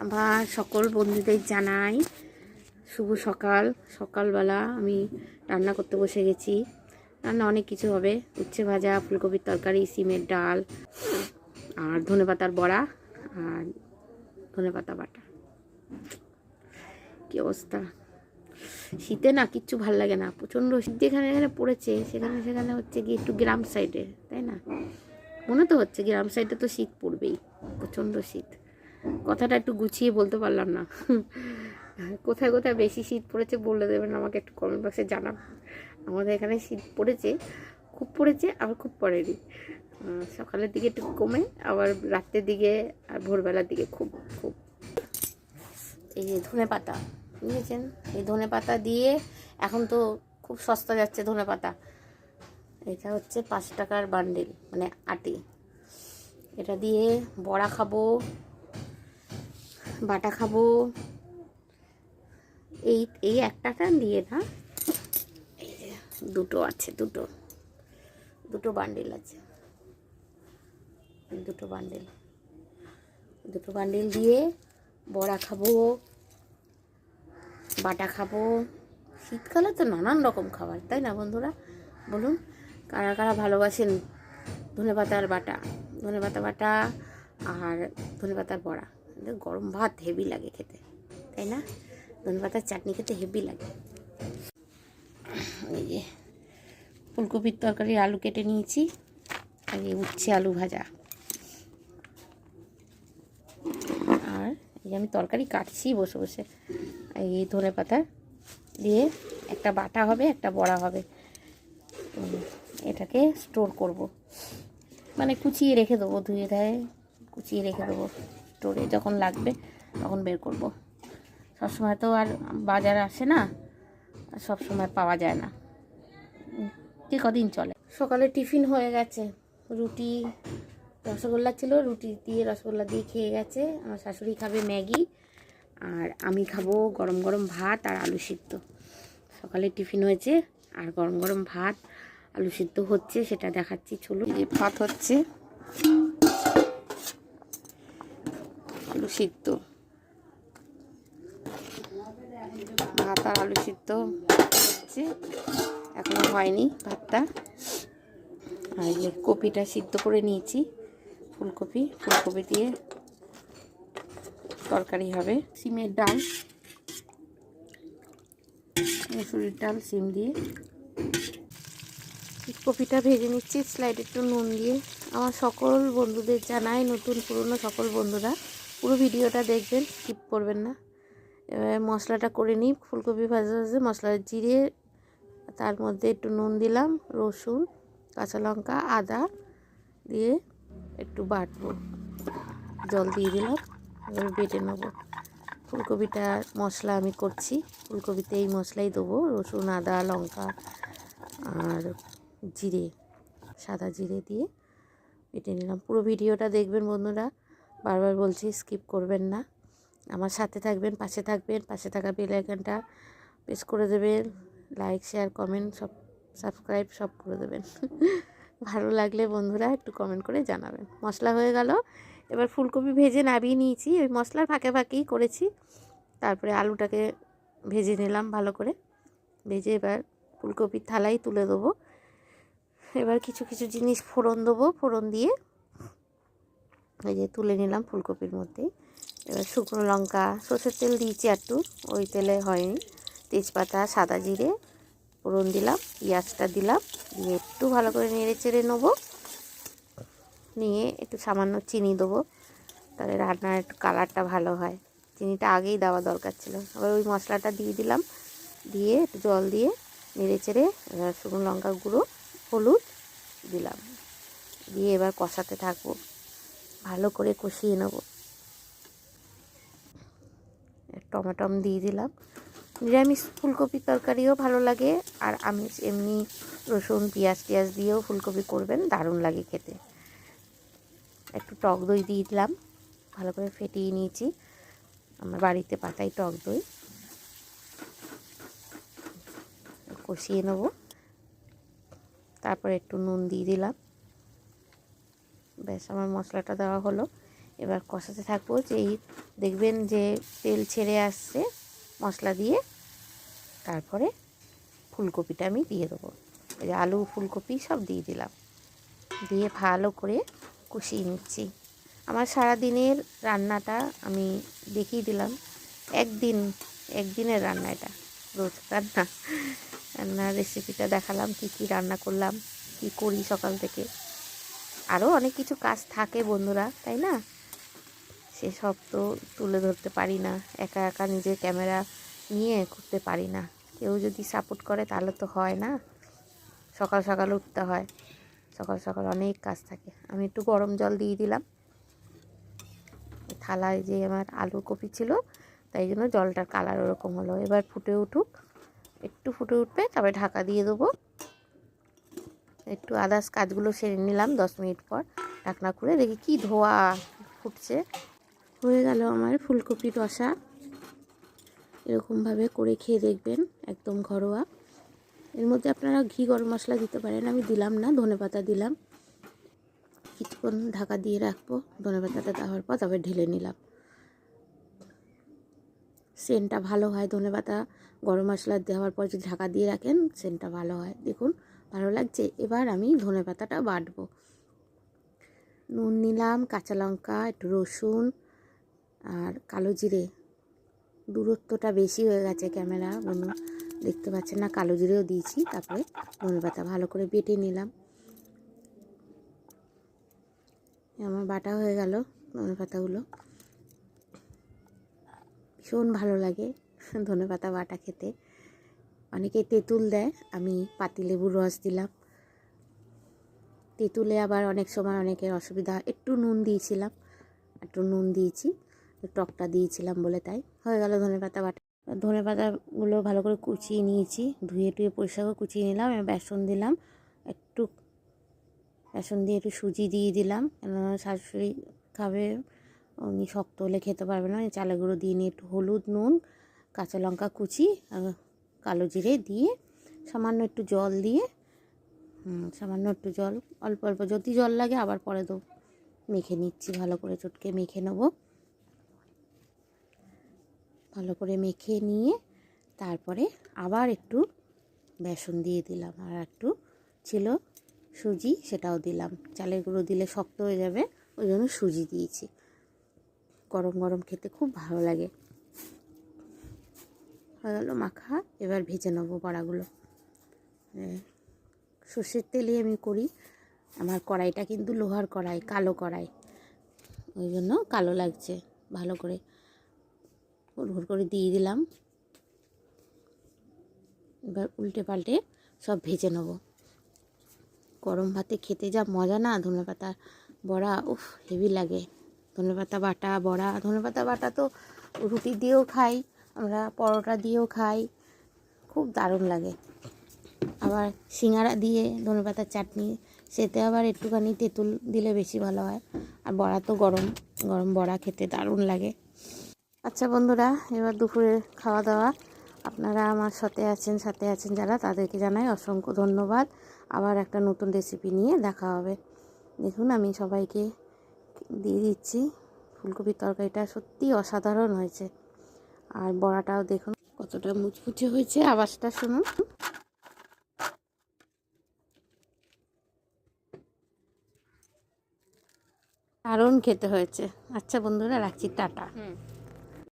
আমার সকল বন্ধুদের জানাই শুভ সকাল। সকালবেলা আমি রান্না করতে বসে গেছি। রান্না অনেক কিছু হবে, উচ্ছে ভাজা, ফুলকপির তরকারি, সিমের ডাল আর ধনেপাতার বড়া আর ধনেপাতা বাটা। কি অবস্থা! শীতে না কিচ্ছু ভাল লাগে না, প্রচণ্ড শীত যেখানে যেখানে পড়েছে সেখানে হচ্ছে কি একটু গ্রাম সাইডে, তাই না? মনে তো হচ্ছে গ্রাম সাইডে তো শীত পড়বেই, প্রচণ্ড শীত। কথাটা একটু গুছিয়ে বলতে পারলাম না। কোথায় কোথায় বেশি শীত পড়েছে বলে দেবেন আমাকে, একটু কমেন্ট বক্সে জানাবেন। আমাদের এখানে শীত পড়েছে, খুব পড়েছে, আবার খুব পড়েনি। সকালের দিকে একটু কমে, আবার রাত্রের দিকে আর ভোরবেলার দিকে খুব খুব। এই যে ধনে পাতা বুঝেছেন, এই ধনে পাতা দিয়ে এখন তো খুব সস্তা যাচ্ছে ধনে পাতা। এটা হচ্ছে 5 টাকার বান্ডেল, মানে আটি। এটা দিয়ে বড়া খাবো, বাটা খাবো। এই এই একটা টান দিয়ে না, এই যে দুটো আছে, দুটো বান্ডেল আছে, দুটো বান্ডেল দিয়ে বড়া খাবো, বাটা খাবো। শীতকালে তো নানান রকম খাবার, তাই না বন্ধুরা? বলুন কারা কারা ভালোবাসেন ধনেপাতার বাটা, ধনেপাতা বাটা আর ধনেপাতার বড়া। গরম ভাত হেভি লাগে খেতে, তাই না? ধনেপাতার চাটনি খেতে হেভি লাগে। এই যে ফুলকপির তরকারি, আলু কেটে নিয়েছি, আর এই উচ্ছে আলু ভাজা। আর এই আমি তরকারি কাটছি বসে বসে। এই ধনেপাতা দিয়ে একটা বাটা হবে, একটা বড়া হবে। এটাকে স্টোর করব, মানে কুচিয়ে রেখে দেবো, ধুয়ে ধায়ে কুচিয়ে রেখে দেবো স্টোরে, যখন লাগবে তখন বের করব। সবসময় তো আর বাজার আসে না, আর সবসময় পাওয়া যায় না, যে কদিন চলে। সকালে টিফিন হয়ে গেছে, রুটি রসগোল্লা ছিল, রুটি দিয়ে রসগোল্লা দিয়ে খেয়ে গেছে। আমার শাশুড়ি খাবে ম্যাগি, আর আমি খাবো গরম গরম ভাত আর আলু সিদ্ধ। সকালে টিফিন হয়েছে, আর গরম গরম ভাত আলু সিদ্ধ হচ্ছে, সেটা দেখাচ্ছি। চলুন। এই ভাত হচ্ছে, আলু সিদ্ধ, ভাত আর আলু সিদ্ধ হচ্ছে, এখনো হয়নি ভাতটা। আর এই যে কপিটা সিদ্ধ করে নিয়েছি, ফুলকপি দিয়ে তরকারি হবে। সিমের ডাল, মুসুরির ডাল, সিম দিয়ে। কপিটা ভেজে নিচ্ছি স্লাইডে একটু নুন দিয়ে। আমার সকল বন্ধুদের জানাই, নতুন পুরনো সকল বন্ধুরা পুরো ভিডিওটা দেখবেন, স্কিপ করবেন না। এবার মশলাটা করে নিই। ফুলকপি ভাজা মশলা, জিরে, তার মধ্যে একটু নুন দিলাম, রসুন, কাঁচা লঙ্কা, আদা দিয়ে একটু বাটবো, জল দিয়ে দিলাম, এবার বেটে নেবো। ফুলকপিটা মশলা আমি করছি, ফুলকপিতে এই মশলাই দেবো, রসুন, আদা, লঙ্কা আর জিরে, সাদা জিরে দিয়ে বেটে নিলাম। পুরো ভিডিওটা দেখবেন বন্ধুরা, বারবার বলছি স্কিপ করবেন না। আমার সাথে থাকবেন, পাশে থাকবেন, পাশে থাকা বেল আইকনটা প্রেস করে দেবেন। লাইক, শেয়ার, কমেন্ট সব, সাবস্ক্রাইব সব করে দেবেন। ভালো লাগলে বন্ধুরা একটু কমেন্ট করে জানাবেন। মশলা হয়ে গেল, এবার ফুলকপি ভেজে নামিয়ে নিয়েছি, ওই মশলার ফাঁকে ফাঁকেই করেছি। তারপরে আলুটাকে ভেজে নিলাম ভালো করে, ভেজে এবার ফুলকপির থালায় তুলে দেবো। এবার কিছু কিছু জিনিস ফোড়ন দেবো, ফোড়ন দিয়ে এই যে তুলে নিলাম ফুলকপির মধ্যে। এবার শুকনো লঙ্কা, সর্ষের তেল দিয়েছি একটু, ওই তেলে হয়নি, তেজপাতা, সাদা জিরে ফোড়ন দিলাম, পেঁয়াজটা দিলাম, দিয়ে একটু ভালো করে নেড়ে চেড়ে নেবো। নিয়ে একটু সামান্য চিনি দেবো, তাহলে রান্নার একটু কালারটা ভালো হয়। চিনিটা আগেই দেওয়া দরকার ছিল। আবার ওই মশলাটা দিয়ে দিলাম, দিয়ে একটু জল দিয়ে নেড়ে চেড়ে শুকনো লঙ্কা গুঁড়ো, হলুদ দিলাম, দিয়ে এবার কষাতে থাকবো, ভালো করে কষিয়ে নেব। টমেটম দিয়ে দিলাম। নিরামিষ ফুলকপির তরকারিও ভালো লাগে, আর আমিষ এমনি রসুন পেঁয়াজ দিয়েও ফুলকপি করবেন, দারুণ লাগে খেতে। একটু টক দই দিয়ে দিলাম, ভালো করে ফেটিয়ে নিয়েছি, আমার বাড়িতে পাতাই টক দই। কষিয়ে নেব, তারপরে একটু নুন দিয়ে দিলাম। ব্যাস, আমার মশলাটা দেওয়া হলো। এবার কষাতে থাকবো। যেই দেখবেন যে তেল ছেড়ে আসছে মশলা দিয়ে, তারপরে ফুলকপিটা আমি দিয়ে দেবো। এই যে আলু ফুলকপি সব দিয়ে দিলাম, দিয়ে ভালো করে কষিয়ে নিচ্ছি। আমার সারাদিনের রান্নাটা আমি দেখিয়ে দিলাম, একদিনের রান্না, এটা রোজকার না। রান্নার রেসিপিটা দেখালাম, কি কি রান্না করলাম, কি করি সকাল থেকে। আরও অনেক কিছু কাজ থাকে বন্ধুরা, তাই না? সেসব তো তুলে ধরতে পারি না, একা একা নিজের ক্যামেরা নিয়ে করতে পারি না। কেউ যদি সাপোর্ট করে তাহলে তো হয় না। সকাল সকাল উঠতে হয়, সকাল সকাল অনেক কাজ থাকে। আমি একটু গরম জল দিয়ে দিলাম থালায়, যে আমার আলু কপি ছিল, তাই জন্য জলটার কালার ওরকম হলো। এবার ফুটে উঠুক, একটু ফুটে উঠবে, তবে ঢাকা দিয়ে দেবো। একটু আদার্স কাজগুলো সেরে নিলাম, 10 মিনিট পর ঢাকনা খুলে দেখি কি ধোয়া ফুটছে। হয়ে গেল আমার ফুলকপি রসা। এরকমভাবে করে খেয়ে দেখবেন, একদম ঘরোয়া। এর মধ্যে আপনারা ঘি গরম মশলা দিতে পারেন, আমি দিলাম না, ধনেপাতা দিলাম। কিছুক্ষণ ঢাকা দিয়ে রাখবো, ধনেপাতাটা দেওয়ার পর তবে ঢেলে নিলাম। সেন্টটা ভালো হয়, ধনেপাতা গরম মশলা দেওয়ার পর যদি ঢাকা দিয়ে রাখেন সেন্টটা ভালো হয়। দেখুন ভালো লাগছে। এবার আমি ধনেপাতাটা বাটবো। নুন নিলাম, কাঁচা লঙ্কা, একটু রসুন আর কালো জিরে। দূরত্বটা বেশি হয়ে গেছে, ক্যামেরা বন্ধু দেখতে পাচ্ছেন না, কালো জিরেও দিয়েছি। তারপরে ধনেপাতা ভালো করে বেটে নিলাম। আমার বাটা হয়ে গেল ধনেপাতাগুলো। ভীষণ ভালো লাগে ধনেপাতা বাটা খেতে। অনেকে তেঁতুল দেয়, আমি পাতিলেবুর রস দিলাম। তেঁতুলে আবার অনেক সময় অনেকের অসুবিধা, একটু নুন দিয়েছিলাম, একটু নুন দিয়েছি, টকটা দিয়েছিলাম বলে। তাই হয়ে গেল ধনেপাতা বাটা। ধনেপাতাগুলো ভালো করে কুচিয়ে নিয়েছি, ধুয়ে টুয়ে পরিষ্কার করে কুচিয়ে নিলাম। এবার বেসন দিলাম, একটু বেসন দিয়ে একটু সুজি দিয়ে দিলাম, কেন শাশুড়ি খাবে, উনি শক্ত হলে খেতে পারবে না। চালের গুঁড়ো দিয়ে নিয়ে একটু হলুদ, নুন, কাঁচা লঙ্কা কুচি আর কালো জিরে দিয়ে সামান্য একটু জল দিয়ে, সামান্য একটু জল, অল্প অল্প যদি জল লাগে আবার পরে দেবো। মেখে নিচ্ছি, ভালো করে চটকে মেখে নেব। ভালো করে মেখে নিয়ে তারপরে আবার একটু বেসন দিয়ে দিলাম, আর একটু ছিল সুজি, সেটাও দিলাম। চালের গুঁড়ো দিলে শক্ত হয়ে যাবে, ওই জন্য সুজি দিয়েছি। গরম গরম খেতে খুব ভালো লাগে। হয়ে গেল মাখা। এবার ভেজে নেবো বড়াগুলো। সর্ষের তেলে আমি করি। আমার কড়াইটা কিন্তু লোহার কড়াই, কালো কড়াই, ওই জন্য কালো লাগছে। ভালো করে হুড় করে দিয়ে দিলাম। এবার উল্টে পাল্টে সব ভেজে নেব। গরম ভাতে খেতে যা মজা না, ধনেপাতা বড়া, উফ হেভি লাগে। ধনেপাতা বাটা বড়া, ধনেপাতা বাটা তো রুটি দিয়েও খাই আমরা, পরোটা দিয়েও খাই, খুব দারুণ লাগে। আবার সিঙ্গারা দিয়ে ধনেপাতার চাটনি, সেতে আবার একটুখানি তেঁতুল দিলে বেশি ভালো হয়। আর বড়া তো গরম গরম বড়া খেতে দারুণ লাগে। আচ্ছা বন্ধুরা, এবার দুপুরে খাওয়া দাওয়া। আপনারা আমার সাথে আছেন যারা, তাদেরকে জানাই অসংখ্য ধন্যবাদ। আবার একটা নতুন রেসিপি নিয়ে দেখা হবে। দেখুন আমি সবাইকে দিয়ে দিচ্ছি। ফুলকপির তরকারিটা সত্যি অসাধারণ হয়েছে। আর বড়াটাও দেখুন কতটা মুচমুচে হয়েছে, আওয়াজটা শুনুন। দারুণ খেতে হয়েছে। আচ্ছা বন্ধুরা, রাখছি, টাটা।